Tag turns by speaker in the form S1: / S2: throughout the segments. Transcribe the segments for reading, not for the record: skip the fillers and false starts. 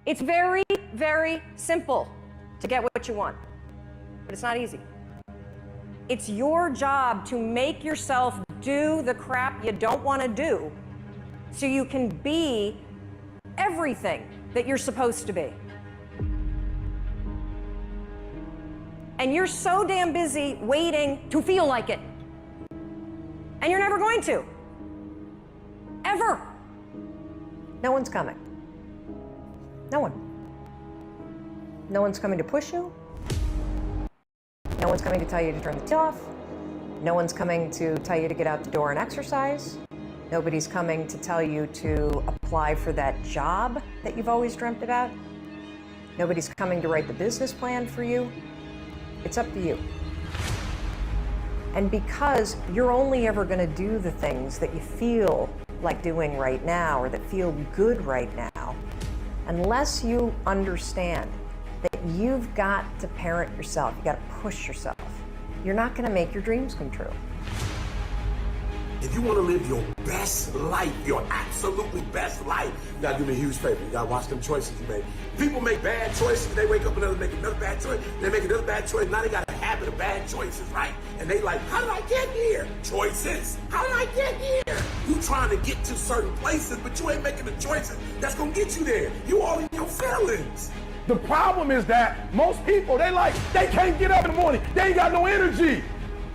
S1: It's very, very simple to get what you want, but it's not easy. It's your job to make yourself do the crap you don't want to do so you can be everything that you're supposed to be. And you're so damn busy waiting to feel like it. And you're never going to. Ever. No one's coming. No one. No one's coming to push you. No one's coming to tell you to turn the TV off. No one's coming to tell you to get out the door and exercise. Nobody's coming to tell you to apply for that job that you've always dreamt about. Nobody's coming to write the business plan for you. It's up to you. And because you're only ever going to do the things that you feel like doing right now or that feel good right now, unless you understand that you've got to parent yourself, you got to push yourself, you're not going to make your dreams come true.
S2: If you want to live your best life, your absolutely best life, you got to do me a huge favor. You got to watch them choices you make. People make bad choices. They wake up and make another bad choice. They make another bad choice. Now they got a habit of bad choices, right? And they like, how did I get here? Choices. How did I get here? You trying to get to certain places, but you ain't making the choices that's going to get you there. You all in your feelings.
S3: The problem is that most people, they can't get up in the morning. They ain't got no energy.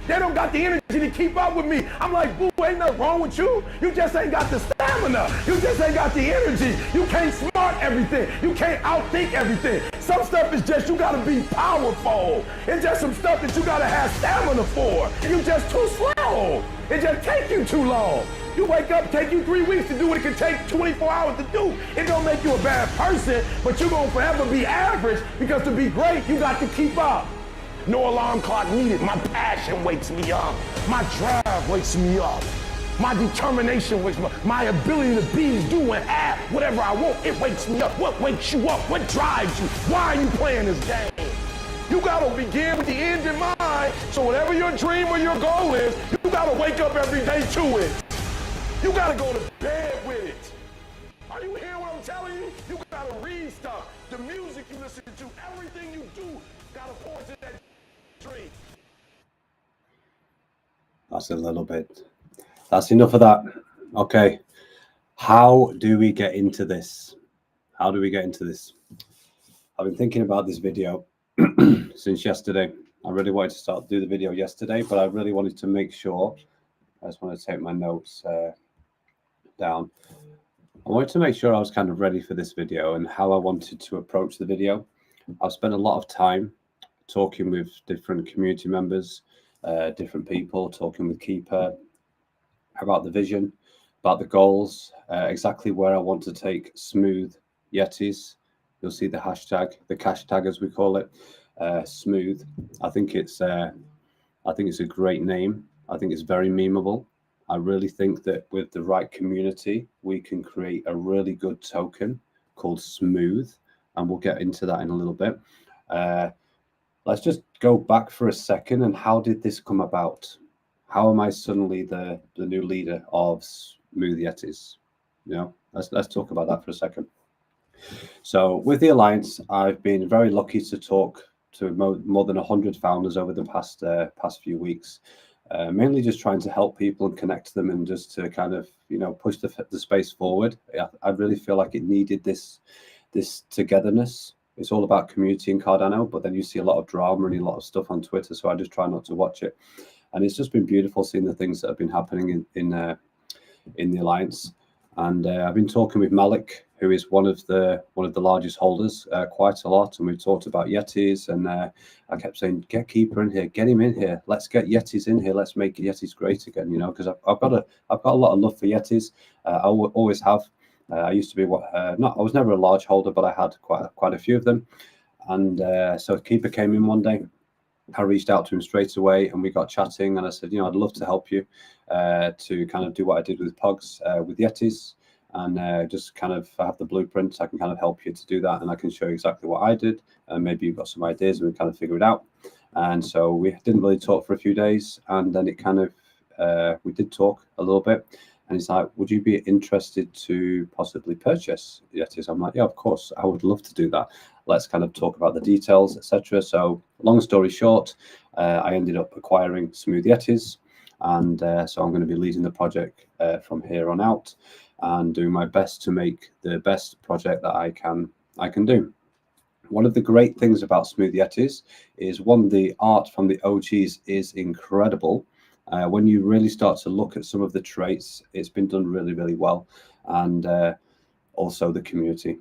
S3: They don't got the energy to keep up with me. I'm like, boo, ain't nothing wrong with you. You just ain't got the stamina. You just ain't got the energy. You can't smart everything. You can't outthink everything. Some stuff is just, you gotta be powerful. It's just some stuff that you gotta have stamina for. You just too slow. It just take you too long. You wake up, take you 3 weeks to do what it can take 24 hours to do. It don't make you a bad person, but you're gonna forever be average because to be great, you got to keep up. No alarm clock needed. My passion wakes me up. My drive wakes me up. My determination wakes me up. My ability to be, do, and have whatever I want, it wakes me up. What wakes you up? What drives you? Why are you playing this game? You gotta begin with the end in mind. So whatever your dream or your goal is, you gotta wake up every day to it. You gotta go to bed with it. Are you hearing what I'm telling you? You gotta read stuff. The music you listen to, everything you do, gotta pour into that dream.
S4: That's a little bit. That's enough of that. Okay. How do we get into this? How do we get into this? I've been thinking about this video since yesterday. I really wanted to do the video yesterday, but I really wanted to make sure. I just want to take my notes down. I wanted to make sure I was kind of ready for this video and how I wanted to approach the video. I've spent a lot of time talking with different community members, different people, talking with Keeper about the vision, about the goals, exactly where I want to take Smooth Yetis. You'll see the hashtag, the cash tag as we call it, Smooth. I think it's a great name. I think it's very memeable. I really think that with the right community, we can create a really good token called Smooth, and we'll get into that in a little bit. Let's just go back for a second. And how did this come about? How am I suddenly the new leader of Smooth Yetis? You know, let's talk about that for a second. So with the Alliance, I've been very lucky to talk to more than 100 founders over the past few weeks, mainly just trying to help people and connect them and just to kind of, you know, push the space forward. I really feel like it needed this togetherness. It's all about community in Cardano, but then you see a lot of drama and a lot of stuff on Twitter, so I just try not to watch it. And it's just been beautiful seeing the things that have been happening in the Alliance. And I've been talking with Malik, who is one of the largest holders, quite a lot. And we've talked about Yetis, and I kept saying, get Keeper in here, get him in here. Let's get Yetis in here. Let's make Yetis great again, you know, because I've got a lot of love for Yetis. I always have. I used to be I was never a large holder, but I had quite a few of them. And so Keeper came in one day. I reached out to him straight away and we got chatting, and I said, you know, I'd love to help you to kind of do what I did with Pogs, with Yetis, and just kind of have the blueprint. I can kind of help you to do that, and I can show you exactly what I did, and maybe you've got some ideas and we kind of figure it out. And so we didn't really talk for a few days, and then it kind of we did talk a little bit, And he's like, would you be interested to possibly purchase Yetis? I'm like, yeah, of course, I would love to do that. Let's kind of talk about the details, etc. So long story short, I ended up acquiring Smooth Yetis. And so I'm going to be leading the project from here on out and doing my best to make the best project that I can do. One of the great things about Smooth Yetis is, one, the art from the OGs is incredible. When you really start to look at some of the traits, it's been done really, really well. And also the community.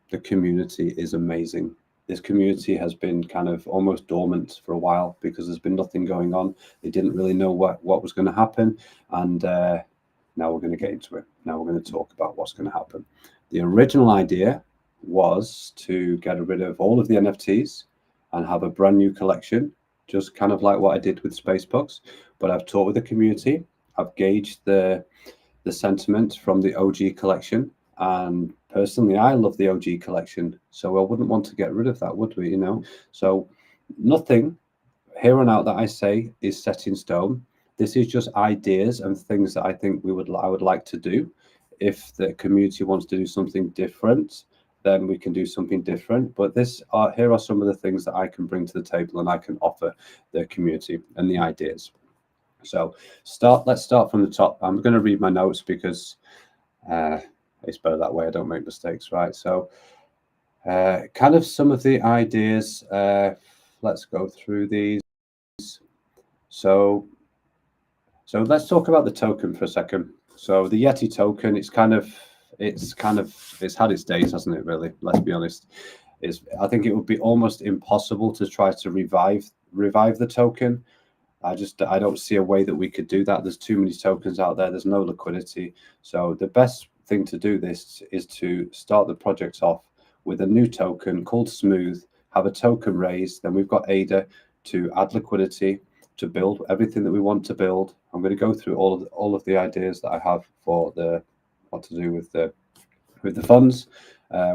S4: The community is amazing. This community has been kind of almost dormant for a while because there's been nothing going on. They didn't really know what was going to happen. And now we're going to get into it. Now we're going to talk about what's going to happen. The original idea was to get rid of all of the NFTs and have a brand new collection, just kind of like what I did with Spacebugs. But I've talked with the community. I've gauged the sentiment from the OG collection. And personally, I love the OG collection, so I wouldn't want to get rid of that, would we? You know, so nothing here on out that I say is set in stone. This is just ideas and things that I think I would like to do. If the community wants to do something different, then we can do something different. But here are some of the things that I can bring to the table and I can offer the community and the ideas. So let's start from the top. I'm going to read my notes because it's better that way. I don't make mistakes, right? So kind of some of the ideas, let's go through these. So let's talk about the token for a second. So the Yeti token, it's had its days, hasn't it, really? Let's be honest. I think it would be almost impossible to try to revive the token. I don't see a way that we could do that. There's too many tokens out there. There's no liquidity. So the best thing to do this is to start the project off with a new token called Smooth, have a token raised, then we've got ADA to add liquidity to build everything that we want to build. I'm going to go through all of the ideas that I have for what to do with the funds.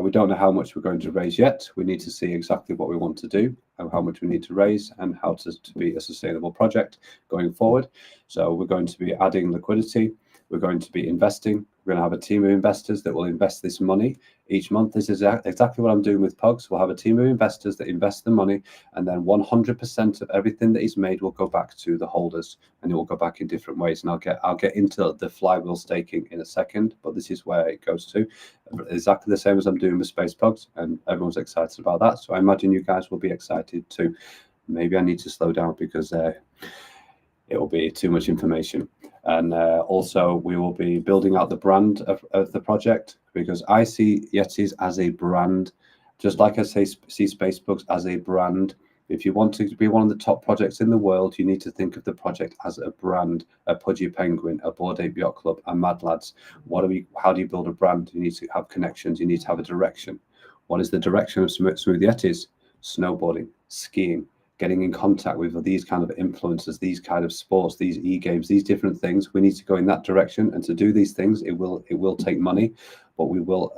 S4: We don't know how much we're going to raise yet. We need to see exactly what we want to do and how much we need to raise and how to be a sustainable project going forward. So we're going to be adding liquidity. We're going to be investing. We're going to have a team of investors that will invest this money each month. This is exactly what I'm doing with Pugs. We'll have a team of investors that invest the money, and then 100% of everything that is made will go back to the holders, and it will go back in different ways. And I'll get into the flywheel staking in a second, but this is where it goes to. Exactly the same as I'm doing with Space Pugs, and everyone's excited about that. So I imagine you guys will be excited too. Maybe I need to slow down because it will be too much information. And also we will be building out the brand of the project, because I see Yetis as a brand, just like I see Spacebugs as a brand. If you want to be one of the top projects in the world, you need to think of the project as a brand, a Pudgy Penguin, a Bored Ape Yacht Club, a Mad Lads. How do you build a brand? You need to have connections. You need to have a direction. What is the direction of Smooth Yetis? Snowboarding, skiing, getting in contact with these kind of influencers, these kind of sports, these e-games, these different things. We need to go in that direction, and to do these things, it will take money, but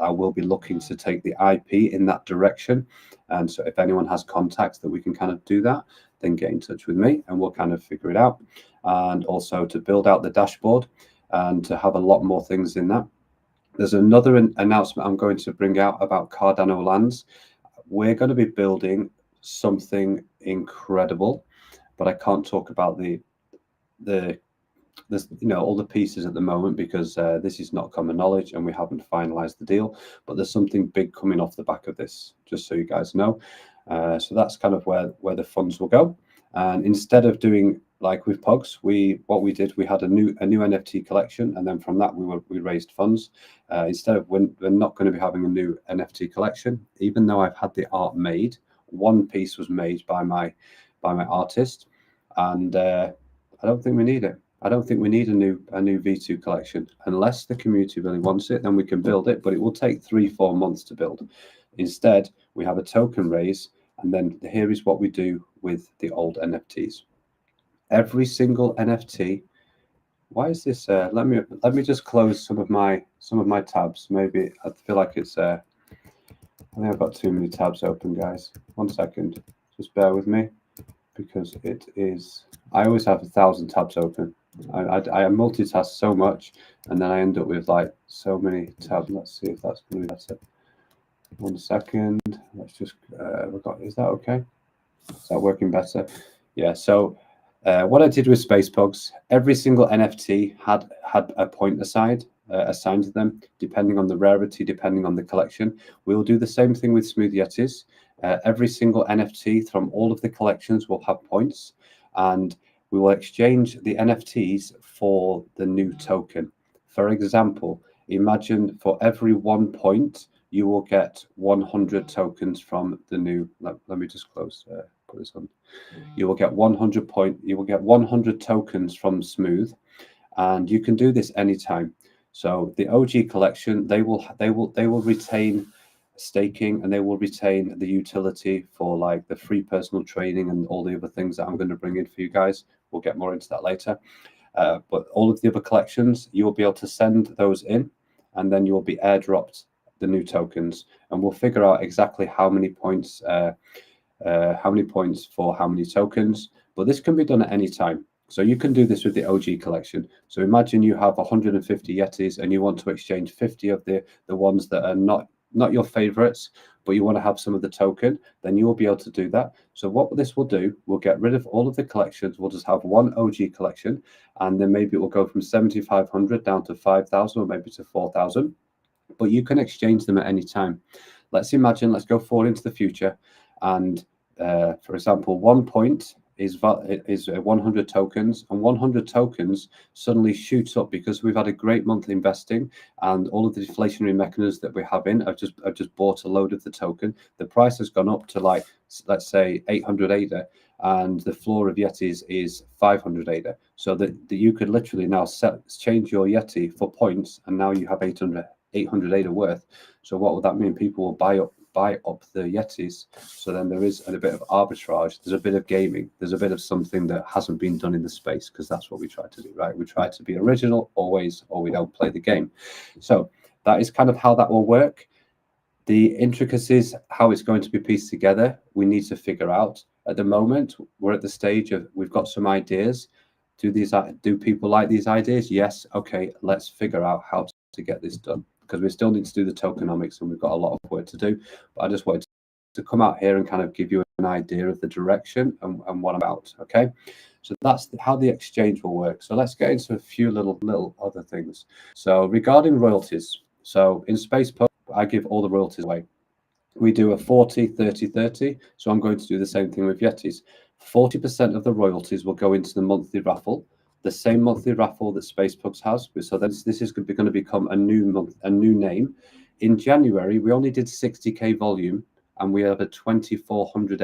S4: I will be looking to take the IP in that direction. And so if anyone has contacts that we can kind of do that, then get in touch with me and we'll kind of figure it out. And also to build out the dashboard and to have a lot more things in that. There's another announcement I'm going to bring out about Cardano lands. We're going to be building something incredible, but I can't talk about all the pieces at the moment because this is not common knowledge and we haven't finalized the deal. But there's something big coming off the back of this, just so you guys know. So that's kind of where the funds will go. And instead of doing like with Pugs, we had a new NFT collection, and then from that we raised funds. Instead of we're not going to be having a new NFT collection, even though I've had the art made. One piece was made by my artist, and I don't think we need it. I don't think we need a new V2 collection unless the community really wants it. Then we can build it, but it will take 3-4 months to build. Instead, we have a token raise, and then here is what we do with the old NFTs. Every single NFT. Why is this? Let me just close some of my tabs. Maybe I feel like it's. I think I've got too many tabs open, guys. 1 second. Just bear with me, because it is. I always have 1,000 tabs open. I multitask so much, and then I end up with like so many tabs. Let's see if that's going to be better. 1 second. Let's just is that okay? Is that working better? Yeah. So what I did with Space Pugs, every single NFT had a point assigned to them, depending on the rarity, depending on the collection. We will do the same thing with Smooth Yetis. Every single NFT from all of the collections will have points, and we will exchange the NFTs for the new token. For example, imagine for every 1 point, you will get 100 tokens from the new. Let me just close. Put this on. You will get 100 tokens from Smooth, and you can do this anytime. So the OG collection, they will retain staking, and they will retain the utility for like the free personal training and all the other things that I'm going to bring in for you guys. We'll get more into that later. But all of the other collections, you will be able to send those in, and then you will be airdropped the new tokens, and we'll figure out exactly how many points for how many tokens. But this can be done at any time. So you can do this with the OG collection. So imagine you have 150 Yetis and you want to exchange 50 of the ones that are not your favorites, but you want to have some of the token, then you will be able to do that. So what this will do, we'll get rid of all of the collections. We'll just have one OG collection, and then maybe it will go from 7,500 down to 5,000 or maybe to 4,000. But you can exchange them at any time. Let's go forward into the future, and for example, 1 point is 100 tokens, and 100 tokens suddenly shoots up because we've had a great month investing, and all of the deflationary mechanisms that we have in. I've just bought a load of the token. The price has gone up to, like, let's say 800 ADA, and the floor of Yetis is 500 ADA. So that you could literally now change your Yeti for points, and now you have 800 ADA worth. So what would that mean? People will buy up the Yetis. So then there is a bit of arbitrage. There's a bit of gaming. There's a bit of something that hasn't been done in the space, because that's what we try to do, right? We try to be original always, or we don't play the game. So that is kind of how that will work. The intricacies, how it's going to be pieced together, we need to figure out. At the moment, we're at the stage of, we've got some ideas. Do people like these ideas? Yes. Okay, let's figure out how to get this done, because we still need to do the tokenomics, and we've got a lot of work to do. But I just wanted to come out here and kind of give you an idea of the direction and what I'm about. Okay, so that's how the exchange will work. So let's get into a few little other things. So regarding royalties, so in SpacePub, I give all the royalties away. We do a 40, 30, 30. So I'm going to do the same thing with Yetis. 40% of the royalties will go into the monthly raffle, the same monthly raffle that SpacePugs has. So this is going to become a new name. In January, we only did 60k volume, and we have a 2400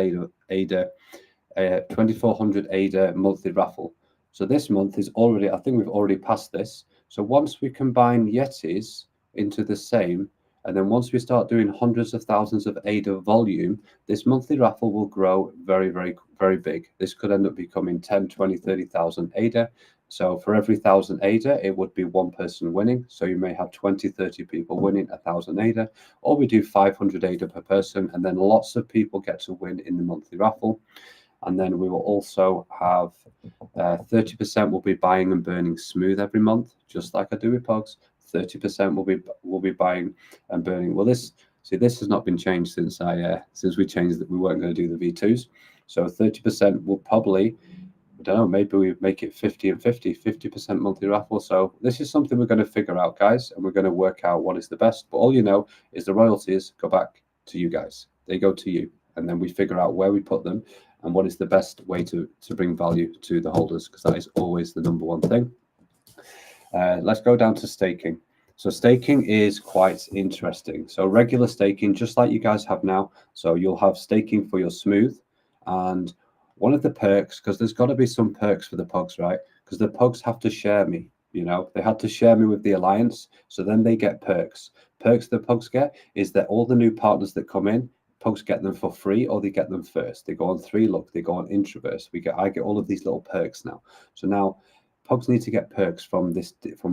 S4: ADA monthly raffle. So this month is already, I think we've already passed this. So once we combine Yetis into the same, and then once we start doing hundreds of thousands of ADA volume, this monthly raffle will grow very, very, very big. This could end up becoming 10, 20, 30,000 ADA. So for every 1,000 ADA, it would be one person winning. So you may have 20, 30 people winning 1,000 ADA, or we do 500 ADA per person, and then lots of people get to win in the monthly raffle. And then we will also have 30% will be buying and burning Smooth every month, just like I do with Pogs. 30% will be buying and burning. Well, this has not been changed since we changed that we weren't going to do the V2s. So 30% will probably, I don't know, maybe we make it 50 and 50% monthly raffle. So this is something we're going to figure out, guys, and we're going to work out what is the best. But all you know is the royalties go back to you guys. They go to you, and then we figure out where we put them and what is the best way to bring value to the holders, because that is always the number one thing. Let's go down to staking. So staking is quite interesting. So regular staking, just like you guys have now. So you'll have staking for your Smooth, and one of the perks, because there's got to be some perks for the Pugs, right? Because the Pugs have to share me. You know, they had to share me with the Alliance, so then they get perks. Perks the Pugs get is that all the new partners that come in, Pugs get them for free, or they get them first. They go on 3Look, they go on Introverse. I get all of these little perks now. So now Pugs need to get perks from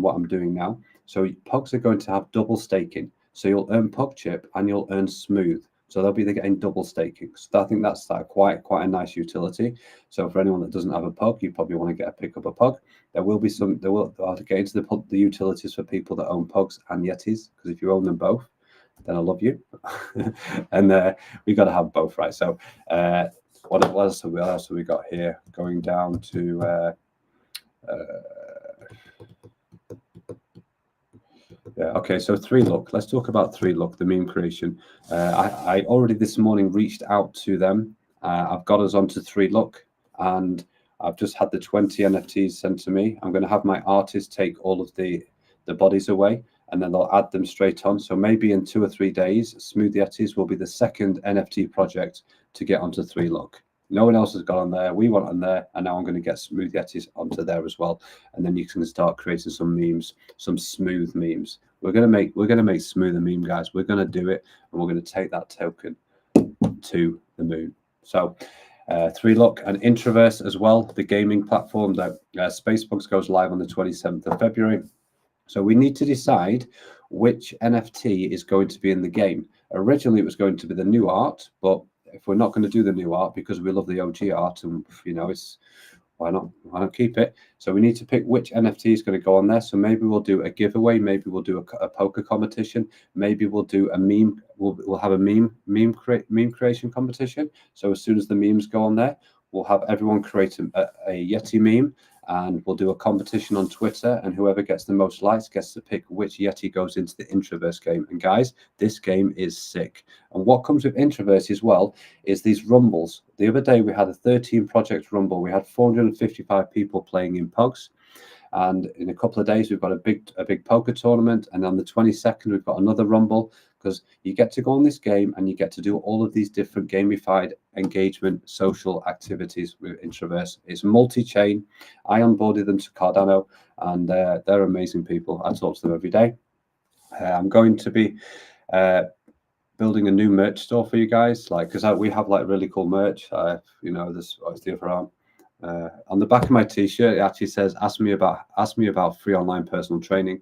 S4: what I'm doing now. So Pugs are going to have double staking. So you'll earn Pug Chip and you'll earn Smooth. So they'll be getting double staking. So I think that's quite a nice utility. So for anyone that doesn't have a pug, you probably want to pick up a pug. There will be some. I'll get into the utilities for people that own pugs and Yetis, because if you own them both, then I love you. And we got to have both, right? So what else have we got here? Going down to yeah, okay, so 3Look. Let's talk about 3Look, the meme creation. I already this morning reached out to them. I've got us onto 3Look, and I've just had the 20 NFTs sent to me. I'm going to have my artists take all of the bodies away, and then they'll add them straight on. So maybe in 2 or 3 days, Smooth Yetis will be the second NFT project to get onto 3Look. No one else has got on there. We want on there, and now I'm going to get Smooth Yetis onto there as well. And then you can start creating some memes, some smooth memes. We're gonna make smoother meme, guys. We're gonna do it, and we're gonna take that token to the moon. So 3Look and Introverse as well, the gaming platform that Spacebugs goes live on the 27th of February. So we need to decide which NFT is going to be in the game. Originally, it was going to be the new art, but if we're not going to do the new art because we love the OG art, and it's why not keep it? So we need to pick which NFT is going to go on there. So maybe we'll do a giveaway, maybe we'll do a poker competition, maybe we'll do a meme. We'll have a meme creation competition. So as soon as the memes go on there, we'll have everyone create a Yeti meme, and we'll do a competition on Twitter, and whoever gets the most likes gets to pick which Yeti goes into the Introverse game. And guys, this game is sick. And what comes with Introverse as well is these rumbles. The other day we had a 13 project rumble. We had 455 people playing in pugs. And in a couple of days, we've got a big poker tournament. And on the 22nd, we've got another rumble, because you get to go on this game and you get to do all of these different gamified engagement social activities with Introverse. It's multi-chain. I onboarded them to Cardano, and they're amazing people. I talk to them every day. I'm going to be building a new merch store for you guys, because we have really cool merch. This is the other arm. On the back of my t-shirt, it actually says, ask me about free online personal training,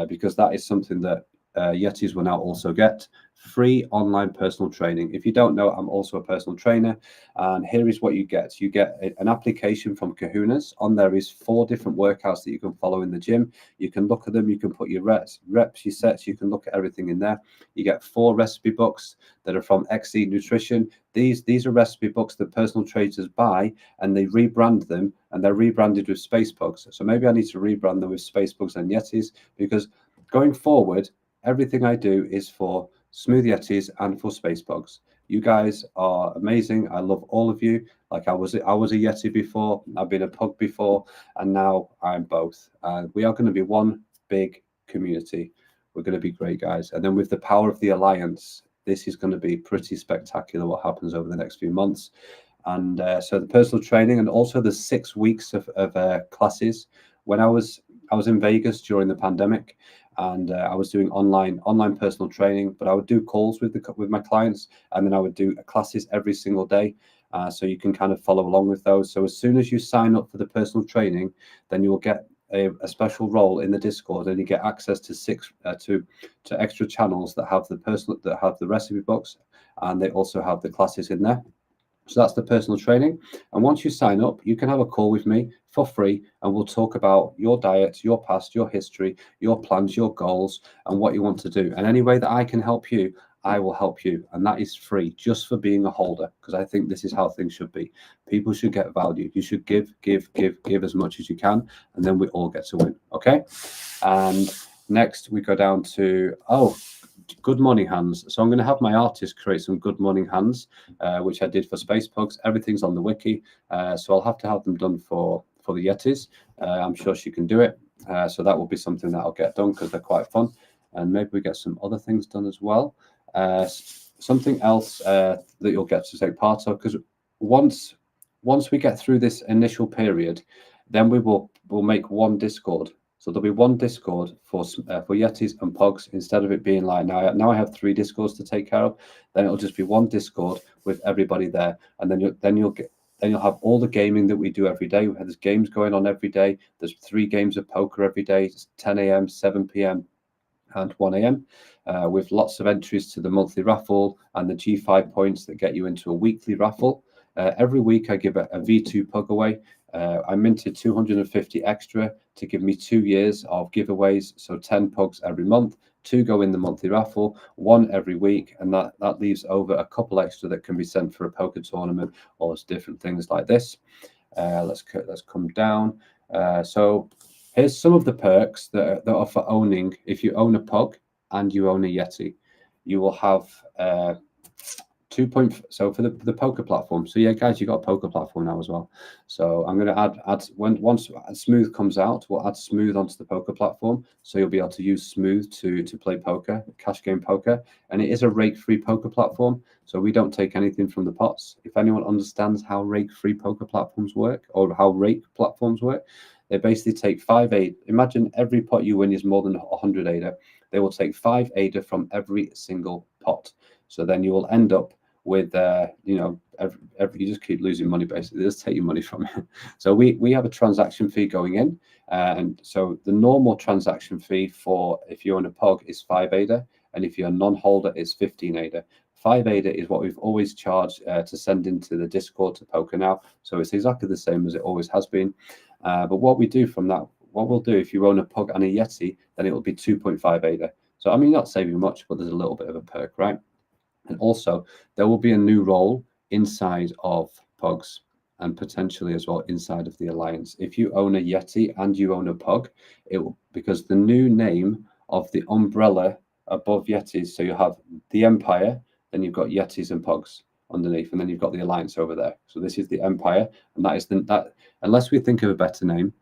S4: because that is something that Yetis will now also get. Free online personal training. If you don't know, I'm also a personal trainer, and here is what you get. You get an application from Kahunas. On there is 4 different workouts that you can follow in the gym. You can look at them, you can put your reps, your sets, you can look at everything in there. You get 4 recipe books that are from XE Nutrition. These are recipe books that personal trainers buy, and they rebrand them, and they're rebranded with Spacebugs. So maybe I need to rebrand them with Spacebugs and Yetis, because going forward, everything I do is for Smooth Yetis and for Spacebugs. You guys are amazing. I love all of you. I was a Yeti before, I've been a pug before, and now I'm both. We are going to be one big community. We're going to be great, guys. And then with the power of the Alliance, this is going to be pretty spectacular what happens over the next few months. And so the personal training, and also the 6 weeks of classes. When I was in Vegas during the pandemic, and I was doing online personal training, but I would do calls with my clients, and then I would do classes every single day. So you can kind of follow along with those. So as soon as you sign up for the personal training, then you will get a special role in the Discord, and you get access to 6 to extra channels that have the recipe books, and they also have the classes in there. So that's the personal training. And once you sign up, you can have a call with me for free, and we'll talk about your diet, your past, your history, your plans, your goals, and what you want to do. And any way that I can help you, I will help you. And that is free, just for being a holder, because I think this is how things should be. People should get value. You should give as much as you can, and then we all get to win. Okay? And next we go down to, good morning hands. So I'm going to have my artist create some good morning hands, which I did for Spacebugs. Everything's on the wiki, so I'll have to have them done for the Yetis. I'm sure she can do it, so that will be something that I'll get done, because they're quite fun. And maybe we get some other things done as well. Something else that you'll get to take part of, because once we get through this initial period, then we'll make one Discord. So there'll be one Discord for Yetis and Pogs, instead of it being like now I have 3 Discords to take care of. Then it'll just be one Discord with everybody there, and then you'll have all the gaming that we do every day. There's games going on every day. There's 3 games of poker every day. It's 10 a.m., 7 p.m. and 1 a.m. With lots of entries to the monthly raffle and the G5 points that get you into a weekly raffle. Every week I give a V2 pug away. I minted 250 extra to give me 2 years of giveaways, so 10 pugs every month. 2 go in the monthly raffle, 1 every week, and that leaves over a couple extra that can be sent for a poker tournament or different things like this. Let's come down. So here's some of the perks that are for owning. If you own a pug and you own a Yeti, you will have 2 point. So for the poker platform. So yeah, guys, you got a poker platform now as well. So I'm going to add once Smooth comes out, we'll add Smooth onto the poker platform. So you'll be able to use Smooth to play poker, cash game poker, and it is a rake-free poker platform. So we don't take anything from the pots. If anyone understands how rake-free poker platforms work or how rake platforms work, they basically take 5 ADA. Imagine every pot you win is more than 100 ADA. They will take 5 ADA from every single pot. So then you will end up with, you know, you just keep losing money, basically. They just take your money from it. So we have a transaction fee going in. And so the normal transaction fee for if you own a POG is 5 ADA. And if you're a non-holder, it's 15 ADA. 5 ADA is what we've always charged to send into the Discord to Poker Now. So it's exactly the same as it always has been. But what we do from that, what we'll do if you own a POG and a Yeti, then it will be 2.5 ADA. So, I mean, not saving much, but there's a little bit of a perk, right? And also, there will be a new role inside of POGs and potentially as well inside of the Alliance. If you own a Yeti and you own a POG, it will, because the new name of the umbrella above Yetis, so you have the Empire, then you've got Yetis and POGs underneath, and then you've got the Alliance over there. So this is the Empire, and that is that. Unless we think of a better name,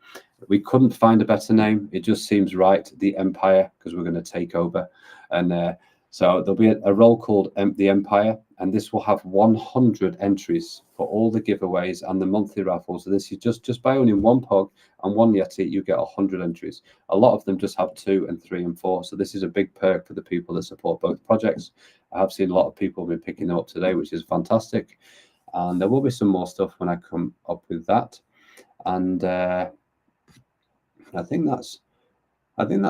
S4: we couldn't find a better name. It just seems right, the Empire, because we're going to take over. And so there'll be a role called the Empire, and this will have 100 entries for all the giveaways and the monthly raffles. So this is just by owning one POG and one Yeti, you get 100 entries. A lot of them just have 2 and 3 and 4. So this is a big perk for the people that support both projects. I have seen a lot of people been picking them up today, which is fantastic. And there will be some more stuff when I come up with that. And I think that's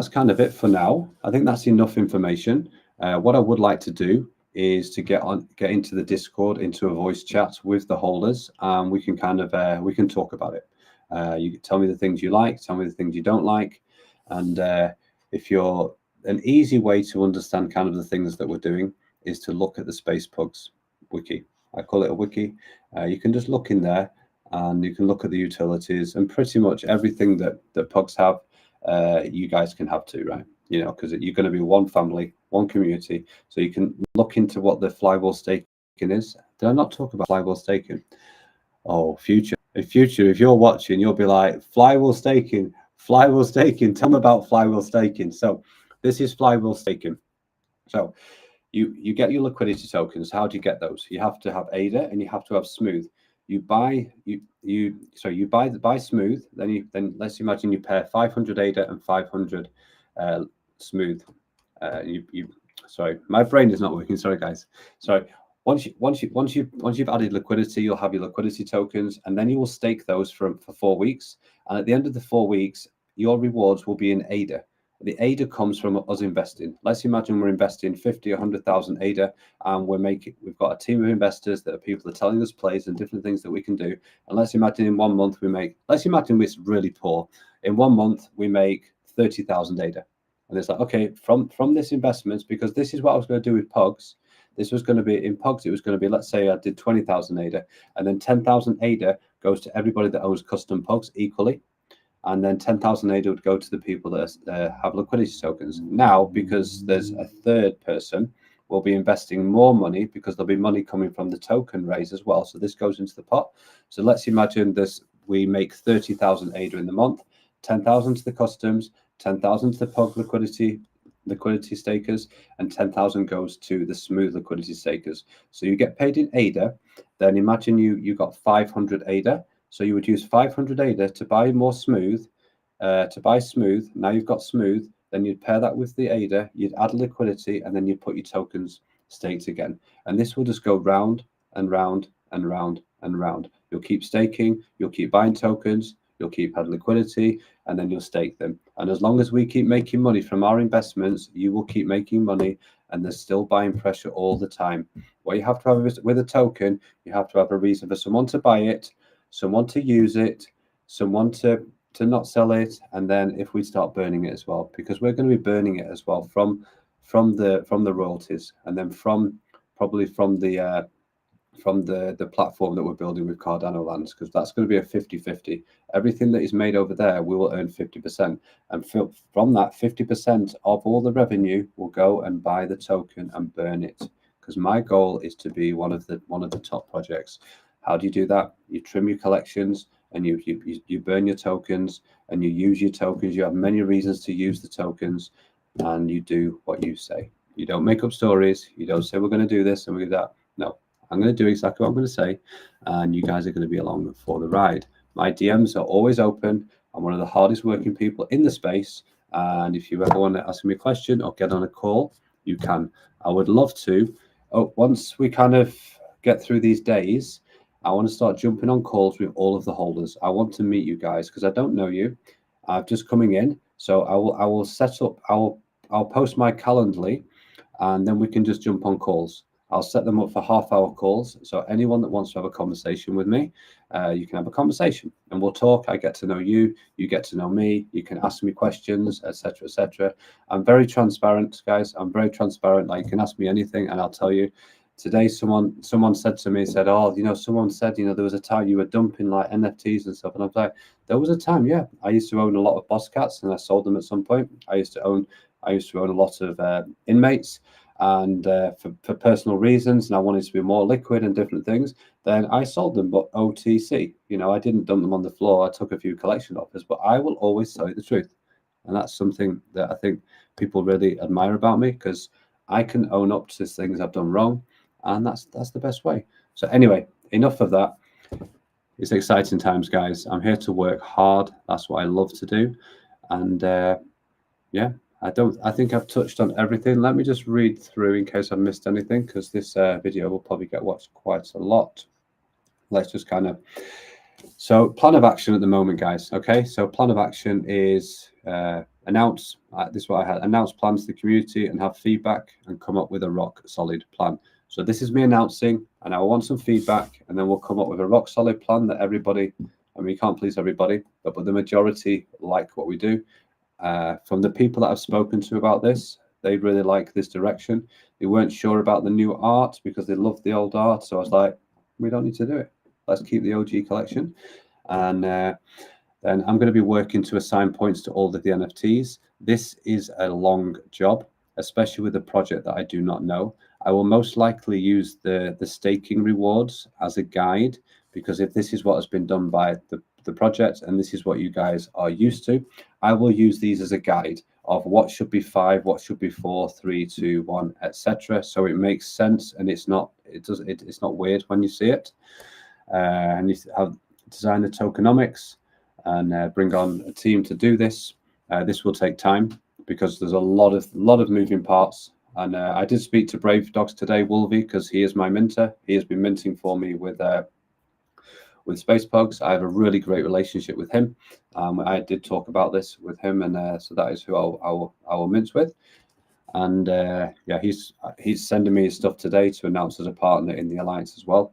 S4: kind of it for now. I think that's enough information. What I would like to do is to get into the Discord, into a voice chat with the holders, and we can kind of we can talk about it. You can tell me the things you like, tell me the things you don't like, and if you're an easy way to understand kind of the things that we're doing is to look at the Space Pugs wiki. I call it a wiki. You can just look in there, and you can look at the utilities and pretty much everything that Pugs have. You guys can have too, right? You know, because you're going to be one family, one community. So you can look into what the flywheel staking is. Did I not talk about flywheel staking? Oh, future. If you're watching, you'll be like, flywheel staking. Tell me about flywheel staking. So this is flywheel staking. So you get your liquidity tokens. How do you get those? You have to have ADA and you have to have Smooth. You buy Smooth, then let's imagine you pair 500 ADA and 500 Smooth. Sorry, my brain is not working. Sorry, guys. So once you've added liquidity, you'll have your liquidity tokens, and then you will stake those for 4 weeks. And at the end of the 4 weeks, your rewards will be in ADA. The ADA comes from us investing. Let's imagine we're investing 50 or 100,000 ADA, and we've got a team of investors that are people that are telling us plays and different things that we can do. And let's imagine in 1 month let's imagine we're really poor. In 1 month, we make 30,000 ADA. And it's like, okay, from this investment, because this is what I was going to do with POGs. This was going to be in POGs. It was going to be, let's say I did 20,000 ADA, and then 10,000 ADA goes to everybody that owns custom POGs equally. And then 10,000 ADA would go to the people that have liquidity tokens. Now, because there's a third person, we'll be investing more money because there'll be money coming from the token raise as well. So this goes into the pot. So let's imagine this: we make 30,000 ADA in the month, 10,000 to the customs, 10,000 to the POG liquidity stakers, and 10,000 goes to the Smooth liquidity stakers. So you get paid in ADA. Then imagine you got 500 ADA. So you would use 500 ADA to buy more Smooth, Now you've got Smooth, then you'd pair that with the ADA, you'd add liquidity, and then you put your tokens staked again. And this will just go round and round and round and round. You'll keep staking, you'll keep buying tokens, you'll keep having liquidity, and then you'll stake them. And as long as we keep making money from our investments, you will keep making money, and there's still buying pressure all the time. What you have to have is, with a token, you have to have a reason for someone to buy it, someone to use it, someone to not sell it, and then if we start burning it as well, because we're going to be burning it as well from the royalties, and then probably from the platform that we're building with Cardano Lands, because that's going to be a 50-50. Everything that is made over there, we will earn 50%, and from that 50% of all the revenue will go and buy the token and burn it, because my goal is to be one of the top projects. How do you do that? You trim your collections, and you burn your tokens, and you use your tokens. You have many reasons to use the tokens, and you do what you say. You don't make up stories. You don't say we're going to do this and we do that. No, I'm going to do exactly what I'm going to say, and you guys are going to be along for the ride. My DMs are always open. I'm one of the hardest working people in the space, and if you ever want to ask me a question or get on a call, you can. I would love to. Once we kind of get through these days, I want to start jumping on calls with all of the holders. I want to meet you guys because I don't know you. I'm just coming in, so I will set up. I'll post my Calendly, and then we can just jump on calls. I'll set them up for half-hour calls. So anyone that wants to have a conversation with me, you can have a conversation, and we'll talk. I get to know you. You get to know me. You can ask me questions, etc., etc. I'm very transparent, guys. I'm very transparent. Like, you can ask me anything, and I'll tell you. Today, someone said to me, said, "Oh, someone said, there was a time you were dumping like NFTs and stuff." And I was like, "There was a time, yeah. I used to own a lot of Boss Cats, and I sold them at some point. I used to own a lot of inmates, and for personal reasons, and I wanted to be more liquid and different things. Then I sold them, but OTC. I didn't dump them on the floor. I took a few collection offers, but I will always tell you the truth, and that's something that I think people really admire about me, because I can own up to things I've done wrong. And that's the best way. So anyway, enough of that. It's exciting times, guys. I'm here to work hard. That's what I love to do. And yeah, I think I've touched on everything. Let me just read through in case I missed anything, because this video will probably get watched quite a lot. Let's just so plan of action at the moment, guys. Okay, so plan of action is announce, this is what I had, announce plans to the community and have feedback and come up with a rock solid plan. So this is me announcing, and I want some feedback, and then we'll come up with a rock solid plan that everybody, we can't please everybody, but the majority like what we do. From the people that I've spoken to about this, they really like this direction. They weren't sure about the new art because they loved the old art. So I was like, we don't need to do it. Let's keep the OG collection. And then I'm going to be working to assign points to all of the NFTs. This is a long job, especially with a project that I do not know. I will most likely use the staking rewards as a guide, because if this is what has been done by the project and this is what you guys are used to, I will use these as a guide of what should be 5, what should be 4, 3, 2, 1, etc. So it makes sense, and it's not weird when you see it. And you have design the tokenomics and bring on a team to do this. This will take time because there's a lot of moving parts. And I did speak to Brave Dogs today, Wolvie, because he is my minter. He has been minting for me with Space Pugs. I have a really great relationship with him. I did talk about this with him, and so that is who I will mint with. And yeah, he's sending me his stuff today to announce as a partner in the alliance as well.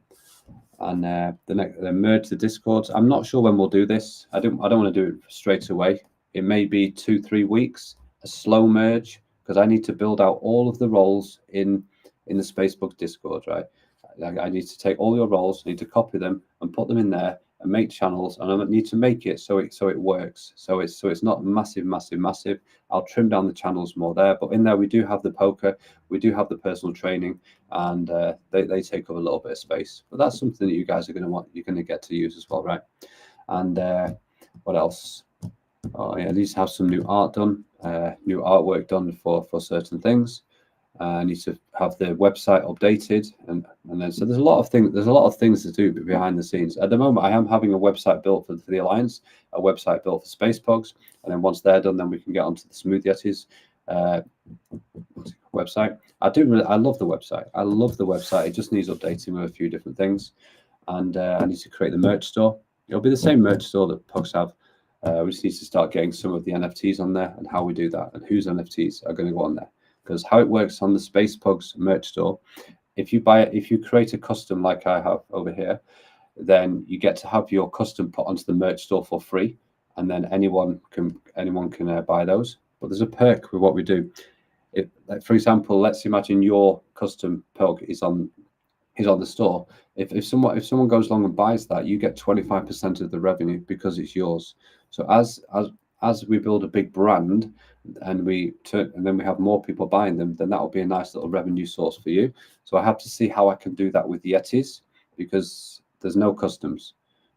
S4: And the merge the Discords. I'm not sure when we'll do this. I don't want to do it straight away. It may be 2-3 weeks, a slow merge, because I need to build out all of the roles in the Spacebug Discord, right? I need to take all your roles, need to copy them and put them in there and make channels, and I need to make it so it works. So it's not massive. I'll trim down the channels more there, but in there we do have the poker, we do have the personal training, and they take up a little bit of space. But that's something that you guys are you're going to get to use as well, right? And what else? Oh yeah, at least have some new art done, new artwork done for certain things. I need to have the website updated, and then so there's a lot of things to do behind the scenes. At the moment, I am having a website built for the Alliance, a website built for Space Pugs, and then once they're done, then we can get onto the Smooth Yetis website. I love the website. I love the website. It just needs updating with a few different things, and I need to create the merch store. It'll be the same merch store that Pugs have. We just need to start getting some of the NFTs on there and how we do that and whose NFTs are going to go on there. Because how it works on the Space Pugs merch store, if you create a custom like I have over here, then you get to have your custom put onto the merch store for free, and then anyone can buy those. But there's a perk with what we do. Like for example, let's imagine your custom pug is on the store. If someone goes along and buys that, you get 25% of the revenue because it's yours. So as we build a big brand and then we have more people buying them, then that will be a nice little revenue source for you. So I have to see how I can do that with Yetis, because there's no customs.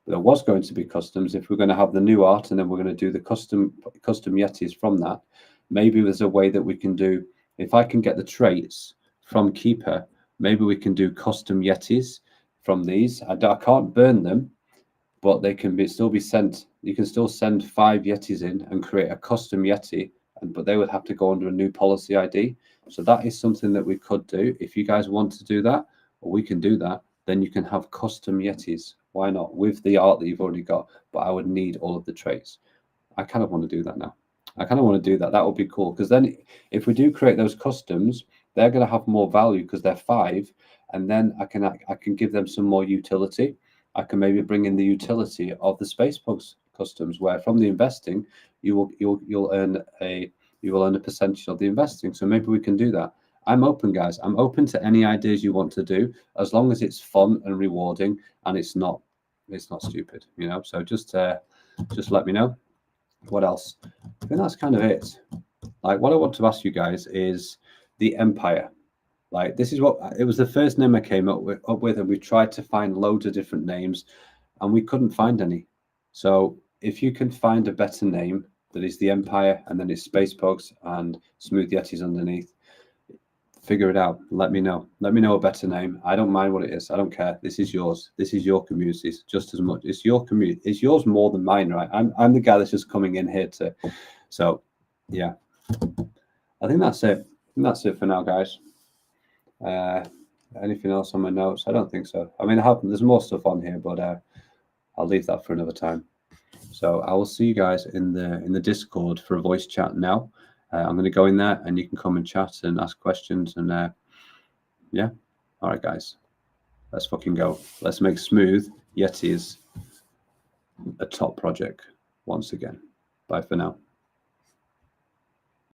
S4: There was going to be customs if we're going to have the new art, and then we're going to do the custom Yetis from that. Maybe there's a way that we can do, if I can get the traits from Keeper, maybe we can do custom Yetis from these. I can't burn them, but they can still be sent. You can still send 5 Yetis in and create a custom Yeti, but they would have to go under a new policy ID. So that is something that we could do. If you guys want to do that, or we can do that, then you can have custom Yetis. Why not? With the art that you've already got, but I would need all of the traits. I kind of want to do that now. I kind of want to do that. That would be cool, because then if we do create those customs, they're going to have more value because they're 5, and then I can give them some more utility. I can maybe bring in the utility of the Space Pugs customs, where from the investing you'll earn a percentage of the investing. So maybe we can do that. I'm open, guys. I'm open to any ideas you want to do, as long as it's fun and rewarding and it's not stupid, you know. So just let me know. What else? I think that's kind of it. Like, what I want to ask you guys is the Empire. Like, this is what it was, the first name I came up with, and we tried to find loads of different names and we couldn't find any. So if you can find a better name that is the Empire, and then it's Space Pugs and Smooth Yetis underneath, figure it out. Let me know. Let me know a better name. I don't mind what it is. I don't care. This is yours. This is your community just as much. It's your community. It's yours more than mine, right? I'm the guy that's just coming in here to. So, yeah. I think that's it. That's it for now, guys. Anything else on my notes? I don't think so. I mean, there's more stuff on here, but I'll leave that for another time. So I will see you guys in the Discord for a voice chat now. I'm going to go in there and you can come and chat and ask questions. And yeah. All right, guys. Let's fucking go. Let's make Smooth Yetis a top project once again. Bye for now.